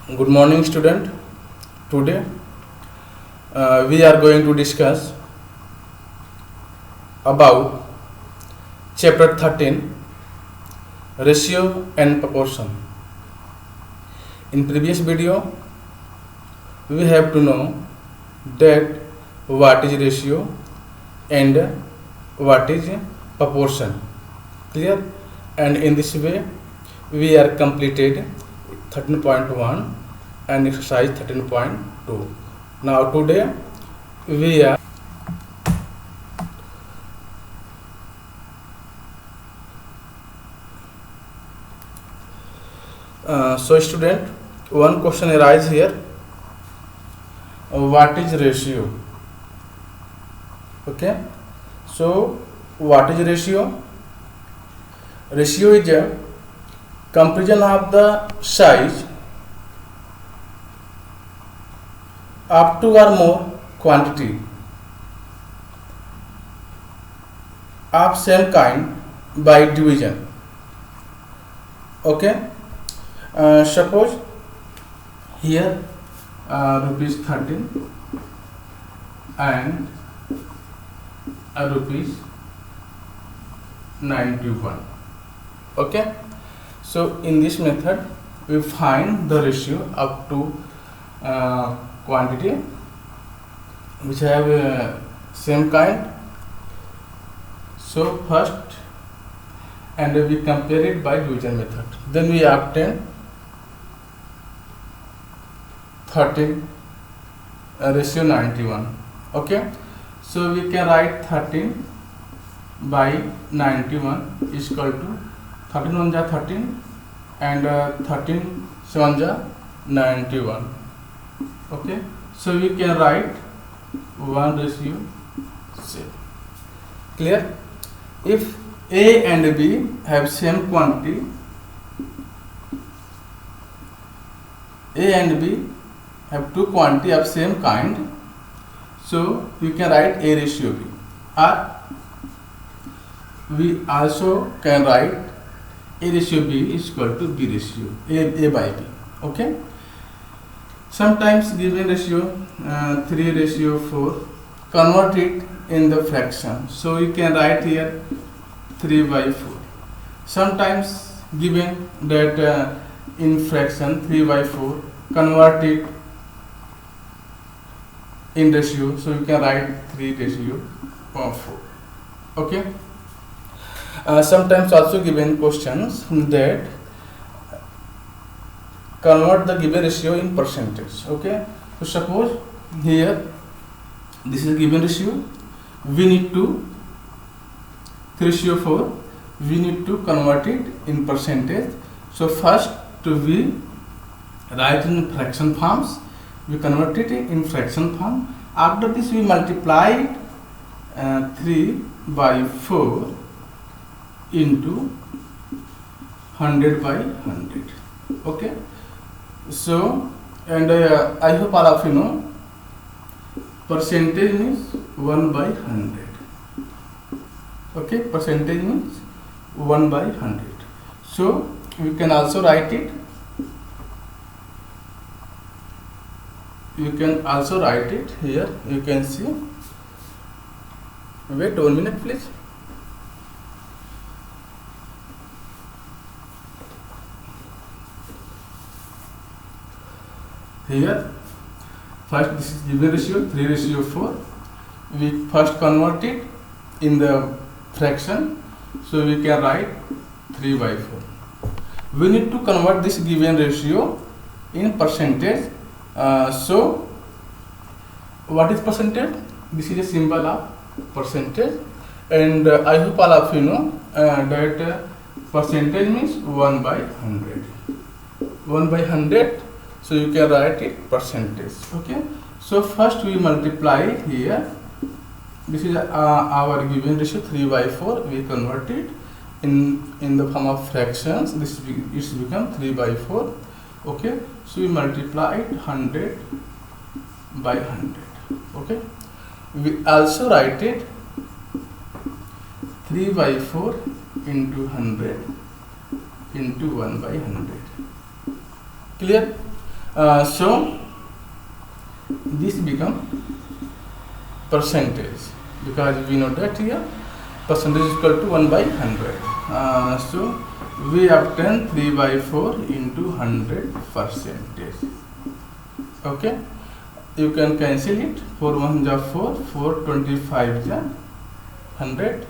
Good morning, student. Today we are going to discuss about chapter 13, ratio and proportion. In previous video we have to know that what is ratio and what is proportion. Clear? And in this way we are completed 13.1 and exercise 13.2. Now today we are so student, one question arises here: what is ratio? Okay, so what is ratio? Ratio is a comparison of the size of two or more quantity of same kind by division. Okay, suppose here rupees 13 and rupees 91. Okay, so in this method we find the ratio of two quantity which have same kind. So first, and we compare it by division method, then we obtain 13 ratio 91. Okay, so we can write 13 by 91 is equal to 13 1 ja 13 and 13 7 ja 91. Okay, so we can write 1 ratio 7. Clear? If A and B have same quantity, A and B have two quantity of same kind, so you can write A ratio B, or we also can write A ratio B is equal to B ratio A by B. Okay, sometimes given ratio 3 ratio 4, convert it in the fraction, so you can write here 3 by 4. Sometimes given that in fraction 3 by 4, convert it in ratio, so you can write 3 ratio 4. Okay, sometimes also given questions that convert the given ratio in percentage. Okay, so suppose here this is given ratio, we need to 3 ratio 4, we need to convert it in percentage. So first we write in fraction forms, we convert it in fraction form. After this we multiply 3 by 4 into 100 by 100. Okay, so and I hope all of you know percentage means 1 by 100. Okay, percentage means 1 by 100. So we can also write it, you can also write it here. You can see, wait 1 minute please. Here first this is given ratio 3 ratio 4, we first convert it in the fraction, so we can write 3 by 4. We need to convert this given ratio in percentage. So what is percentage? This is a symbol of percentage, and I hope all of you know that percentage means 1 by 100. 1 by 100, so you can write it percentage. Okay, so first we multiply here, this is our given ratio 3 by 4, we convert it in the form of fractions, this is become 3 by 4. Okay, so we multiply it 100 by 100. Okay, we also write it 3 by 4 into 100 into 1 by 100. Clear? So this become percentage, because we know that here percentage is equal to 1 by 100. So we obtain 3 by 4 into 100 percentage. Okay, you can cancel it. 4 1 ja 4, 4 25 ja 100.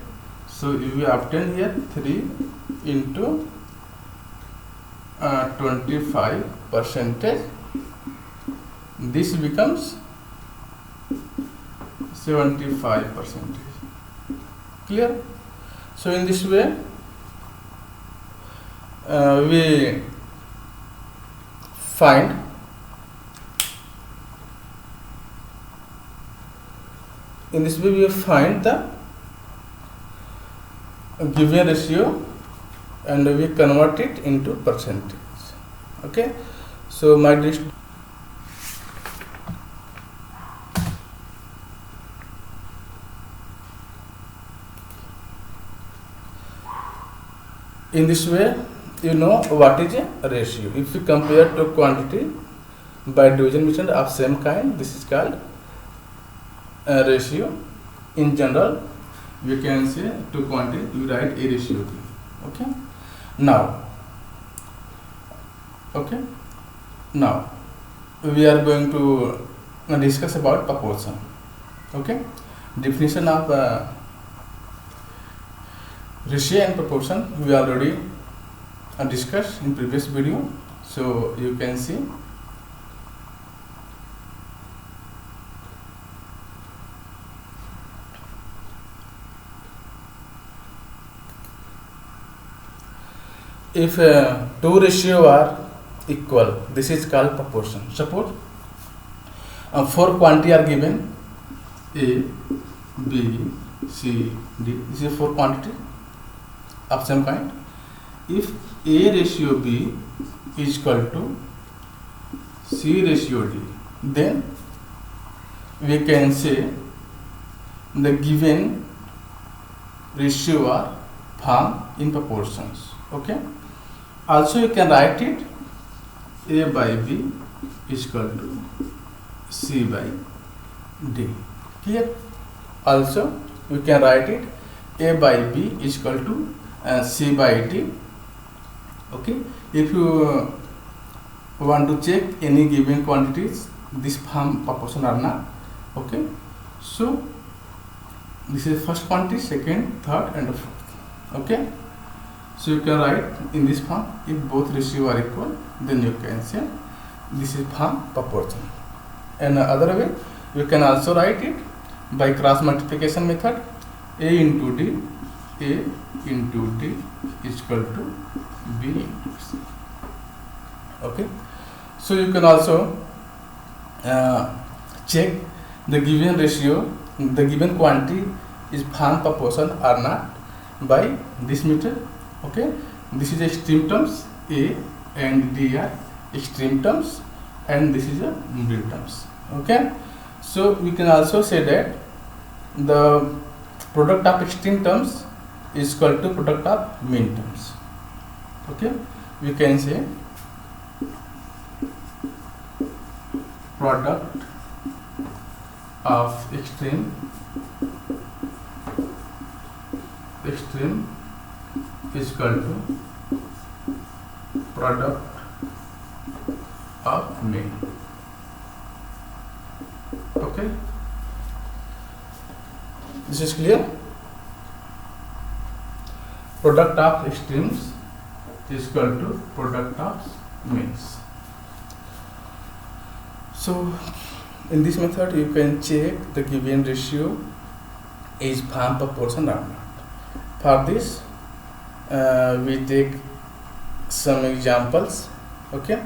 So we obtain here 3 into 25 percentage. This becomes 75 percentage. Clear? So in this way we find the given ratio and we convert it into percentage. Okay, so my list. In this way, you know what is a ratio. If you compare two quantity by division method of same kind, this is called a ratio. In general, we can say two quantity, we write A ratio B. Okay. Now we are going to discuss about proportion. Okay. Definition of ratio and proportion we already discussed in previous video, so you can see. If two ratios are equal, this is called proportion. Suppose 4 quantity are given, A, B, C, D. This is 4 quantity of same kind. If A ratio B is equal to C ratio D, then we can say the given ratio are formed in proportions. Okay. Also you can write it A by B is equal to C by D. Clear? Also you can write it A by B is equal to C by D. Okay. If you want to check any given quantities, this form proportion or not. Okay. So this is first quantity, second, third, and fourth. Okay. So you can write in this form. If both ratio are equal, then you can say this is form proportion. And other way, you can also write it by cross multiplication method. A into D, A into D is equal to B into C. Okay. So you can also check the given ratio, the given quantity is form proportion or not by this method. Okay, this is extreme terms. A and D are extreme terms, and this is a middle terms. Okay, so we can also say that the product of extreme terms is equal to product of mean terms. Okay, we can say product of extreme is equal to product of mean. Okay, this is clear. Product of extremes is equal to product of means. So in this method you can check the given ratio is form proportion or not. For this we take some examples. Okay,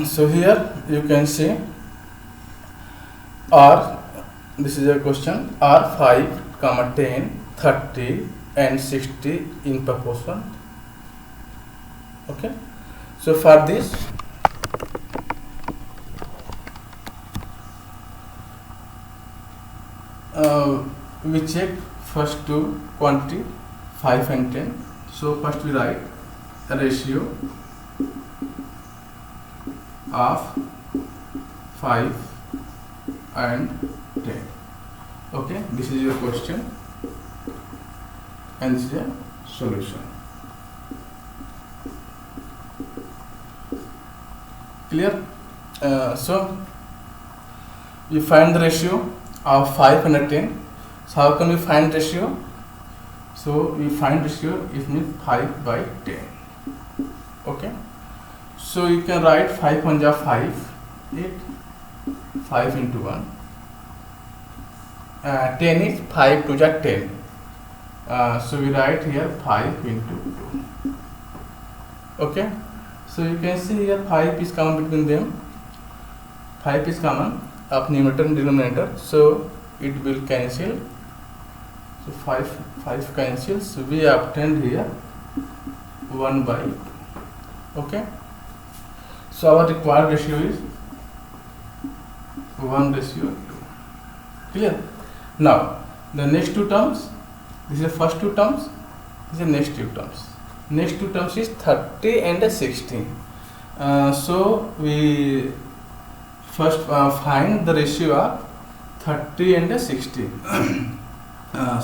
so here you can see R, this is a question, R 5, 10, 30 and 60 in proportion. Okay, so for this we check first two quantity 5 and 10. So first we write a ratio of 5 and 10. Okay, this is your question and this is a solution. Clear? So you find the ratio of 5 and 10. So how can we find ratio? So we find ratio is means 5 by 10. Okay. So you can write 5 1 ja 5, 8, 5 into 1. 10 is 5 2 ja 10. So we write here 5 into 2. Okay. So you can see here 5 is common between them. 5 is common of numerator and denominator. So it will cancel. So 5 cancels. So we obtained here 1 by 2. Okay. So our required ratio is 1 ratio 2. Clear? Now the next two terms. This is the first two terms. This is the next two terms. Next two terms is 30 and 16. So we first find the ratio of 30 and 60.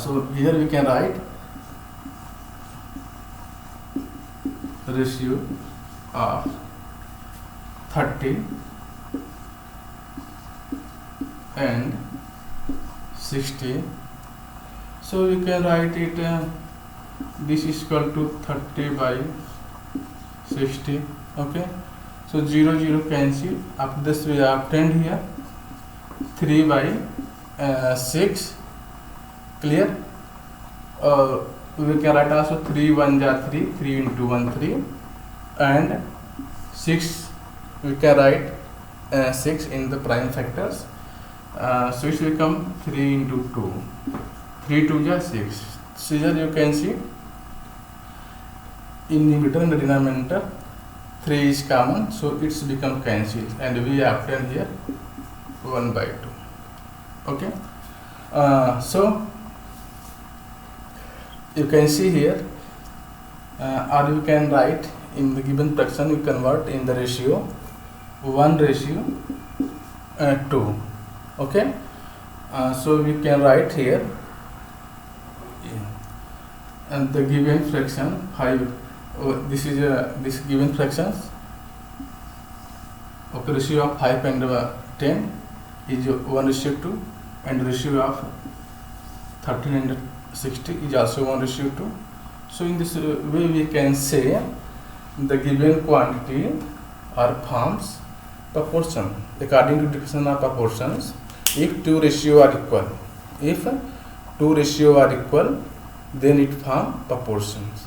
So here we can write ratio of 30 and 60. So you can write it this is equal to 30 by 60. Okay. So 0 0 cancel. After this we have obtained here 3 by 6. Clear? We can write also 3 1 ja 3, 3 into 1 3, and 6 we can write 6 in the prime factors. So it will become 3 into 2, 3 2 ja 6. So here you can see in numerator and the denominator 3 is common, so it's become cancelled and we obtain here 1 by 2. Okay. So you can see here or you can write in the given fraction, you convert in the ratio 1 ratio 2. Okay. So we can write here and the given fraction 5. This is this given fractions. Okay, ratio of 5 and 10 is 1 ratio 2, and ratio of 13 and 60 is also 1 ratio 2. So in this way we can say the given quantity or forms proportion according to definition of proportions. If two ratio are equal, if two ratio are equal, then it form proportions.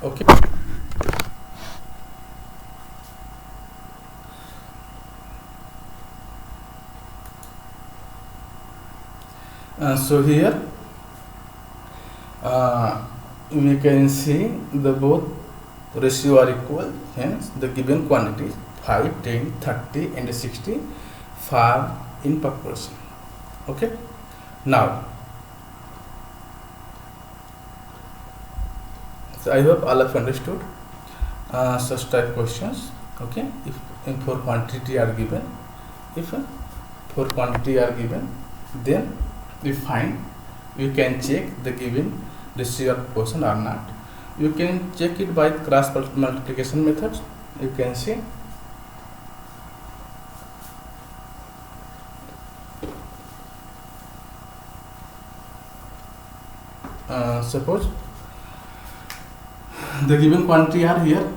Okay. So here we can see the both ratio are equal, hence the given quantities 5, 10, 30 and 60 fall in proportion. Okay. Now so I hope all have understood such type questions. Okay. If 4 quantity are given, if 4 quantity are given, then we can check the given ratio or proportion or not. You can check it by cross multiplication methods. You can see suppose the given quantity are here,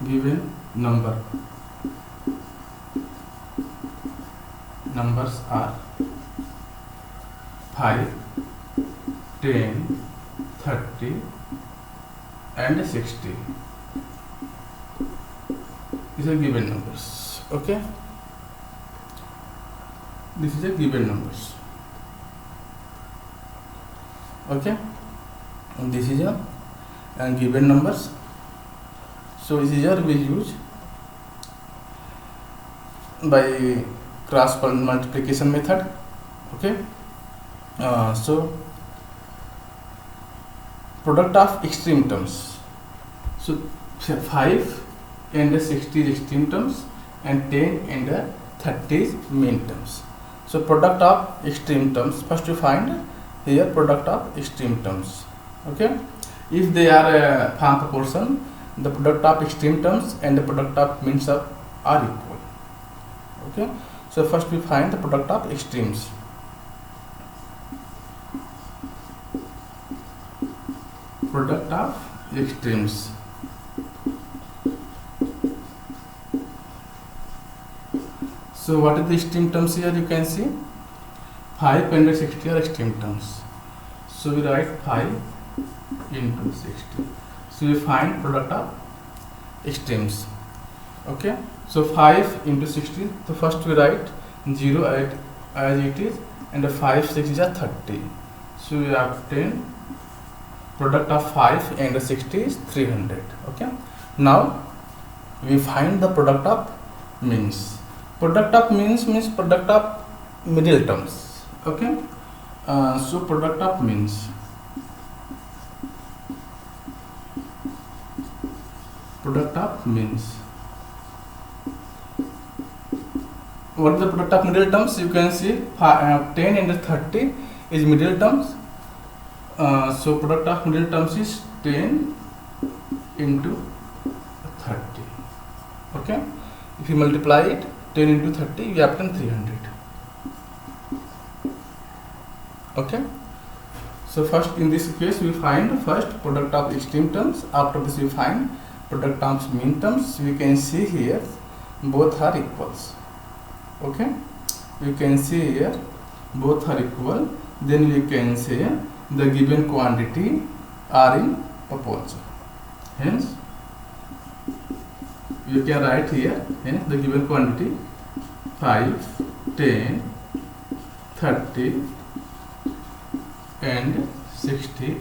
given numbers are 5, 10, 30 and 60. These are given numbers. Okay. This is a given numbers. Okay. And this is a given numbers. So here we use by cross multiplication method. Okay, so product of extreme terms. So 5 and 60 is extreme terms and 10 and 30 is mean terms. So product of extreme terms, first you find here product of extreme terms. Okay, if they are a form proportion, the product of extreme terms and the product of mean terms are equal. Okay, so first we find the product of extremes. Product of extremes. So what is the extreme terms here? You can see 5 and 60 are extreme terms. So we write 5 into 60. So we find product of extremes. Okay. So 5 into 60. So first we write 0 as it is, and the 5 6 is a 30. So we obtain product of 5 and 60 is 300. Okay. Now we find the product of means. Product of means means product of middle terms. Okay. So product of means. Product of means. What is the product of middle terms? You can see 10 and 30 is middle terms. So product of middle terms is 10 into 30. Okay. If you multiply it 10 into 30, we obtain 300. Okay. So first in this case we find first product of extreme terms. After this we find product of mean terms. We can see here both are equals. Okay. You can see here both are equal. Then we can say the given quantity are in proportion. Hence you can write here the given quantity 5, 10, 30 and 60.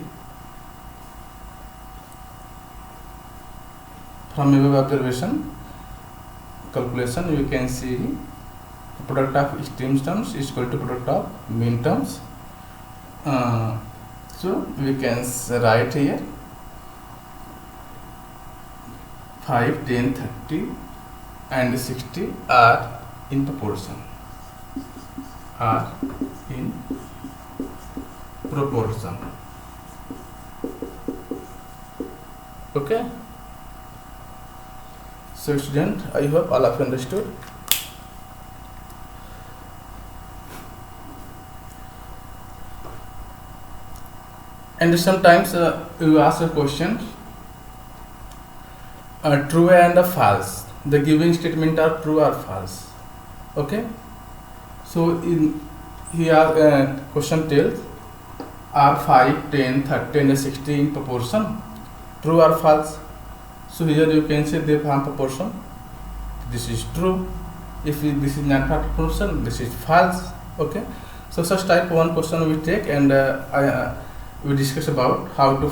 From above observation calculation you can see product of extreme terms is equal to product of mean terms. So we can write here 5, 10, 30 and 60 are in proportion. Are in proportion. Okay. So student, I hope all of you understood. And sometimes you ask a question, true and false. The given statement are true or false. Okay. So in here question tells are 5, 10, 30 and 60 in proportion, true or false. So here you can say they form proportion. This is true. If this is not proportion, this is false. Okay. So such type one question we take, and we discuss about how to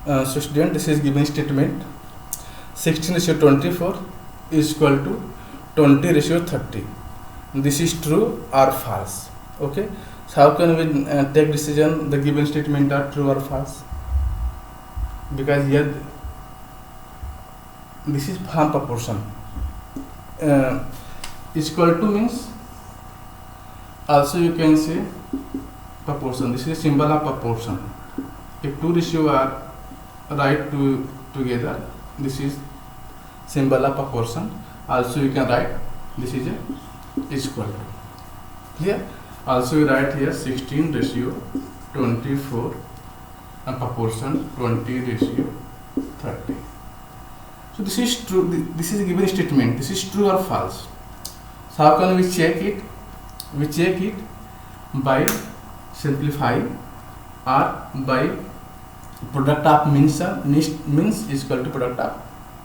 so student, this is given statement 16:24 is equal to 20:30. This is true or false. Okay. So how can we take decision the given statement are true or false? Because here this is form proportion. Is equal to means also you can say proportion. This is symbol of proportion. If two ratios are right together, this is symbol of proportion. Also you can write this is equal to. Here also we write here 16:24 and proportion 20:30. So this is true. This is a given statement. This is true or false. So how can we check it? We check it by simplifying or by product of means is equal to product of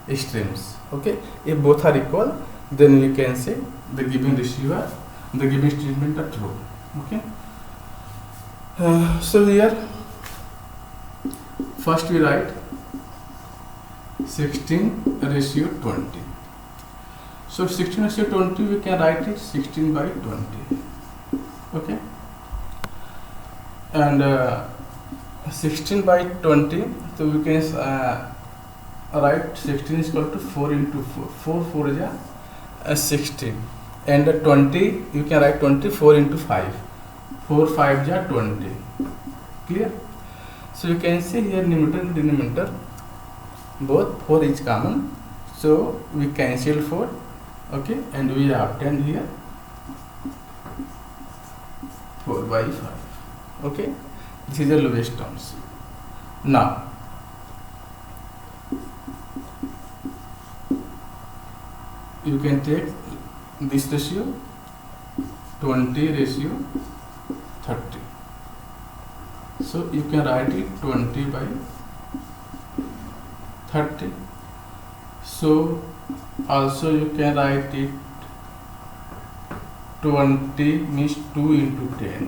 extremes. Okay. If both are equal, then we can say the given ratio, the given statement are true. Okay. So here first we write 16:20. So 16:20 we can write it 16/20. Okay, and 16/20, so we can write 16 is equal to 4 into 4. 4 4 is 16, and 20 you can write 24 into 5. 4 5 is 20. Clear? So you can see here numerator and denominator both 4 is common, so we cancel 4. Okay, and we obtain here 4/5. Okay, this is the lowest terms. Now you can take this ratio 20:30. So you can write it 20/30. So also you can write it 20 means 2 into 10,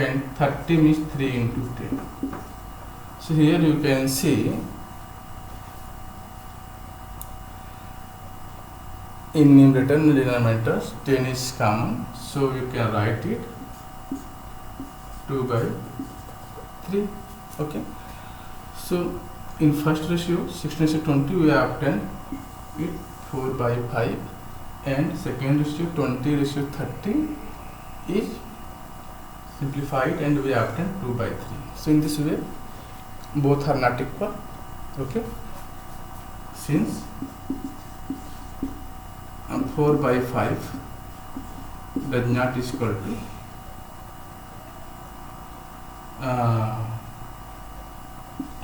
and 30 means 3 into 10. So here you can see in numerator and denominator 10 is common, so you can write it 2/3. Okay, so in first ratio 16:20 we obtain it 4/5, and second ratio 20:30 is simplified and we obtain 2/3. So in this way both are not equal. Okay, since 4/5 does not equal to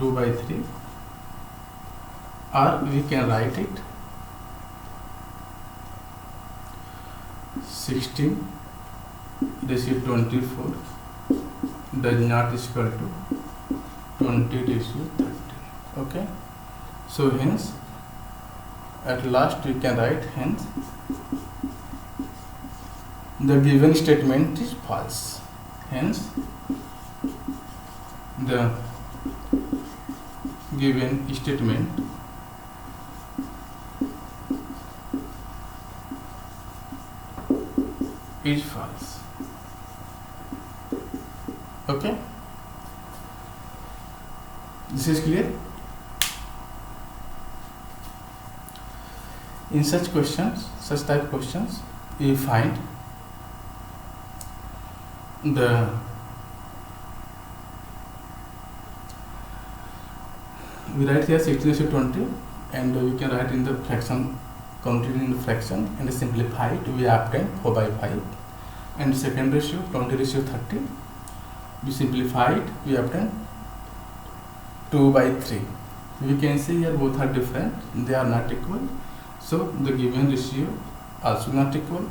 2/3, or we can write it 16:24 does not equal to 20:30. Okay, so hence at last we can write hence the given statement is false. Hence the given statement is false. Okay, this is clear. In such type questions, you find the we write here 16:20, and we can write in the fraction, counted in the fraction, and simplify it. We obtain 4/5, and second ratio 20:30. We simplify it. We obtain 2/3. We can see here both are different. They are not equal. So the given ratio also not equal.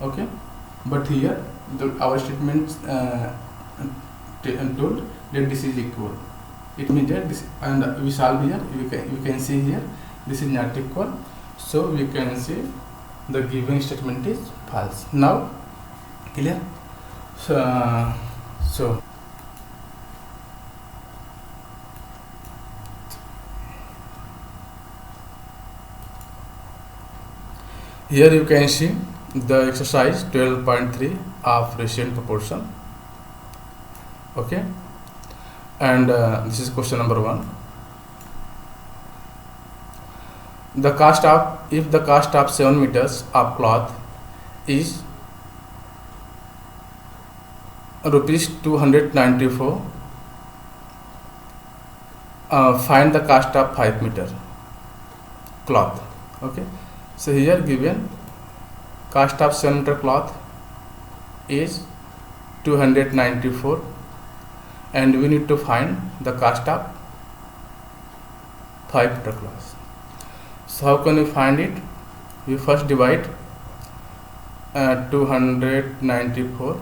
Okay, but here our statement told that this is equal. It means that this, and we solve here. You can see here this is not equal. So we can say the given statement is false. Now clear? So here you can see the exercise 12.3 of ratio and proportion. Okay, and this is question number 1. The cost of, if the cost of 7 meters of cloth is rupees 294, find the cost of 5 meter cloth. Okay, so here given cost of 7 meter cloth is 294, and we need to find the cost of 5 meter cloth. So how can we find it? We first divide 294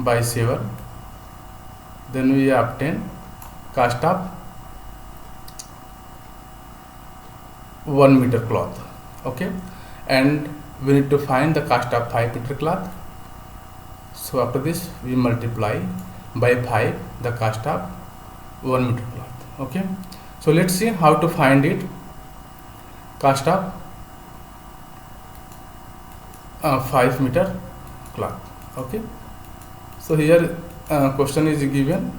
by 7, then we obtain cost of 1 meter cloth. Okay, and we need to find the cost of 5 meter cloth. So after this we multiply by 5 the cost of 1 meter cloth. Okay, so let's see how to find it. Cost of 5 meter cloth. Okay, so here question is given.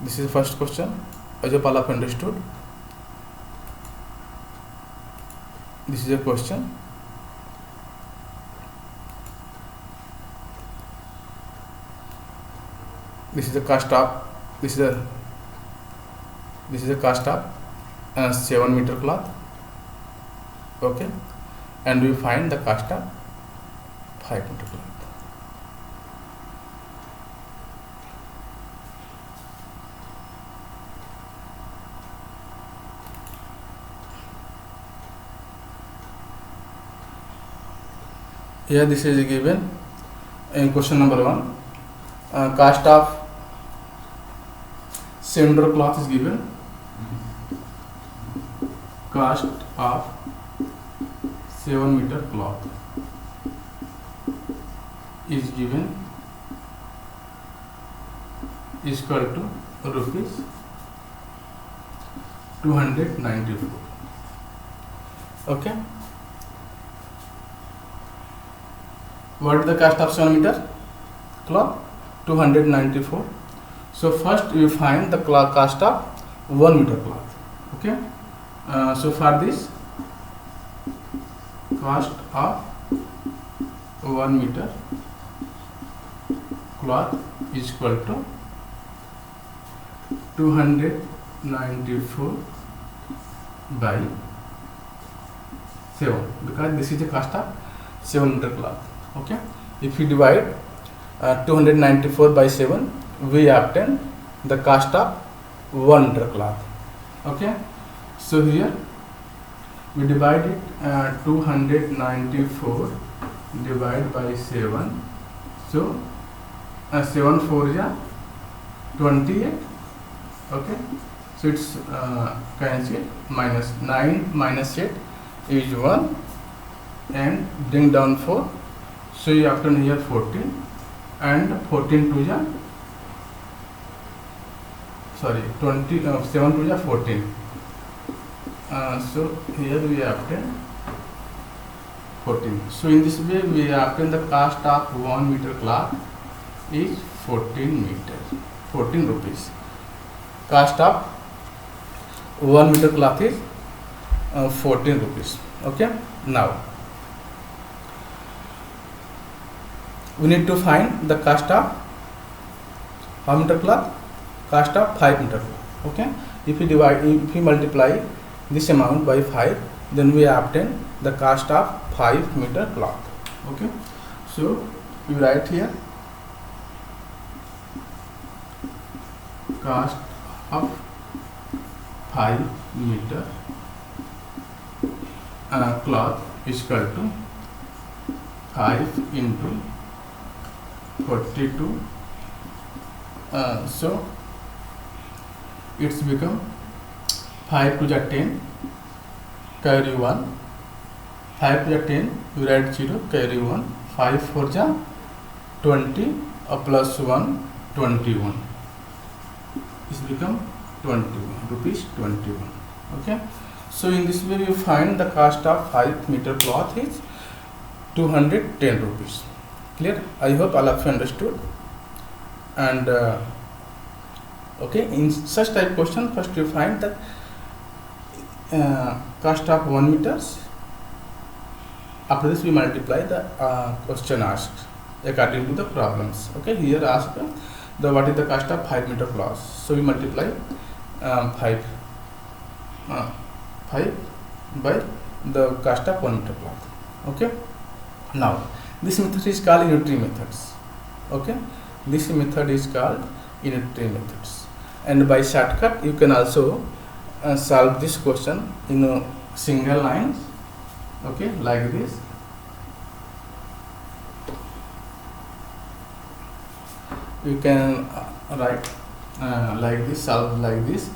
This is the first question. I hope all of understood. This is a question. This is the cost of this is the cost of 7 meter cloth. Okay, and we find the cost of 5 meter cloth. Here this is given in question number 1. Cost of 7 meter cloth is given. Cost of 7 meter cloth is given is equal to rupees 294. Okay. What is the cost of 7 meter cloth? 294. So first we find the cost of 1 meter cloth. Okay. So for this, cost of 1 meter cloth is equal to 294 by 7, because this is the cost of 7 meter cloth. Okay, if we divide 294 by 7, we obtain the cost of 1 meter cloth. Okay, so here we divide it 294 divided by 7, so 7 4 is 28. Okay, so it's cancel, minus 9 minus 8 is 1, and bring down 4, so you obtain here 14, and 14 to 20 7 to 14. So here we obtain 14. So in this way we obtain the cost of 1 meter cloth is 14 rupees. Cost of 1 meter cloth is 14 rupees. Okay, now we need to find the cost of how meter cloth? Cost of 5 meter cloth. Okay, if we multiply this amount by 5, then we obtain the cost of 5 meter cloth. Okay, so we write here cost of 5 meter cloth is equal to 5 into 42. So it's become 5 to the 10, carry 1, 5 to the 10, you write 0, carry 1, 5 for the 20, plus 1, 21. It's become 21 rupees 21. Okay, so in this way you find the cost of 5 meter cloth is 210 rupees. Clear? I hope all of you understood. And okay, in such type question, first you find the cost of 1 meters. After this we multiply the question asked according to the problems. Okay, here asked the what is the cost of 5 meter cloth. So we multiply 5 by the cost of 1 meter cloth. Okay, now this method is called unitary methods. Okay, this method is called unitary methods, and by shortcut you can also solve this question in single lines. Okay, like this. You can write like this, solve like this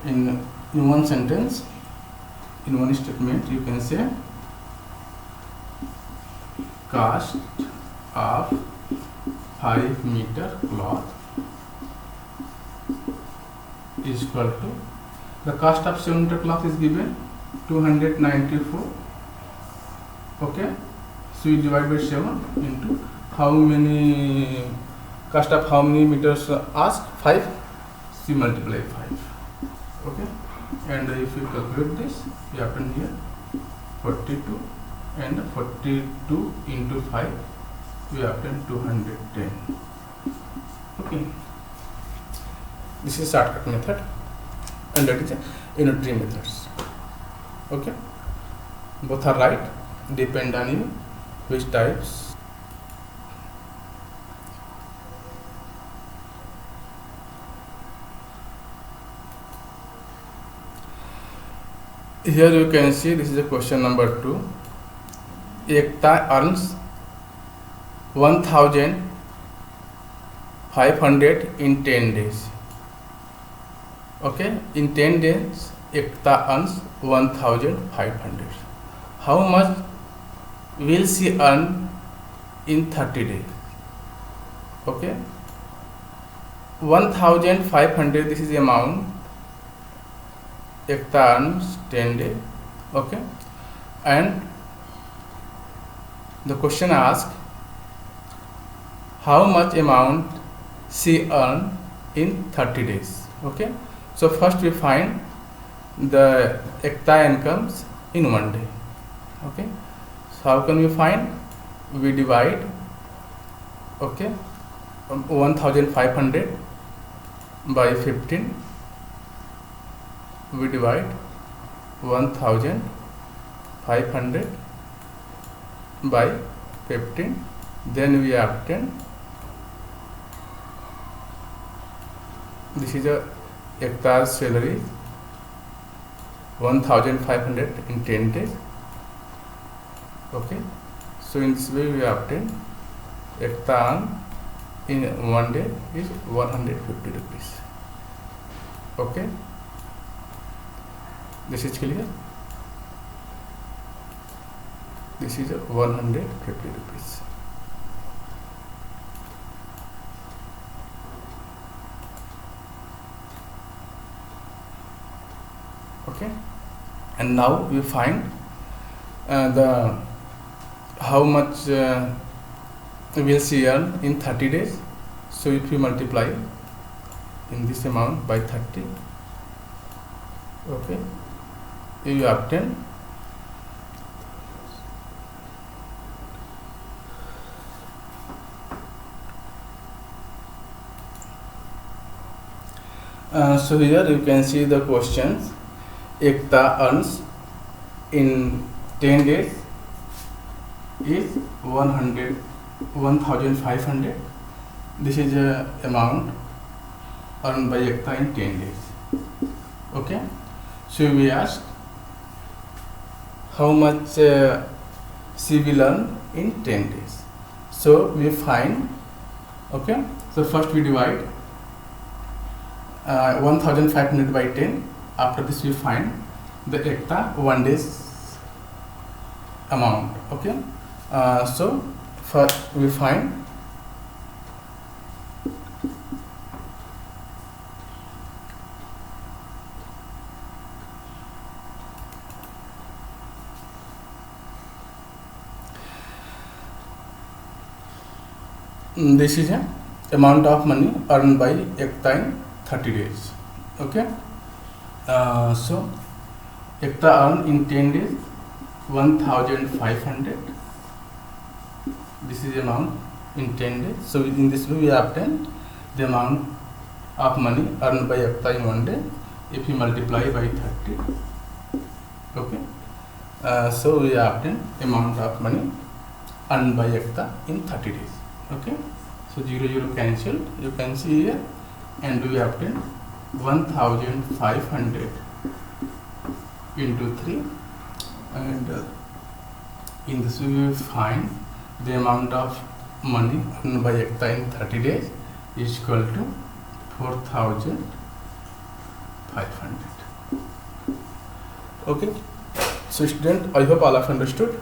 in one sentence, in one statement. You can say cost of 5 meter cloth is equal to, the cost of 7 meter cloth is given 294. Okay, so we divide by 7 into how many, cost of how many meters asked, 5, so we multiply 5. Okay, and if you calculate this, you happen here 42, and 42 into 5, we obtain 210. Okay, this is shortcut method, and that is unitary methods. Okay, both are right, depend on you which types. Here you can see, this is a question number 2. Ekta earns 1,500 in 10 days. Okay, in 10 days, Ekta earns 1,500. How much will she earn in 30 days? Okay, 1,500, this is the amount Ekta earns 10 days. Okay, and the question asks how much amount she earn in 30 days. Okay, so first we find the Ekta incomes in 1 day. Okay, so how can we find? We divide, okay, 1,500 by 15. We divide 1,500 by 15, then we obtain, this is a Ekta's salary 1,500 in 10 days. Okay, so in this way we obtain Ekta in 1 day is 150 rupees. Okay, this is clear. This is 150 rupees. Okay, and now we find the how much will she earn in 30 days. So if we multiply in this amount by 30, okay, you obtain so here you can see the questions. Ekta earns in 10 days is 1,500. This is the amount earned by Ekta in 10 days. Okay, so we ask how much she will earn in 10 days. So we find, okay, so first we divide 1,500 by 10. After this we find the Ekta 1 day's amount. Okay, so first we find this is a amount of money earned by Ekta in 30 days. Okay, so Ekta earned in 10 days 1,500. This is the amount in 10 days. So in this way we obtain the amount of money earned by Ekta in 1 day if we multiply by 30. Okay, so we obtain amount of money earned by Ekta in 30 days. Okay, so 0 0 cancelled, you can see here, and we obtain 1,500 into 3, and in this way we find the amount of money earned by Ekta in 30 days is equal to 4,500. Okay, so student, I hope all of understood.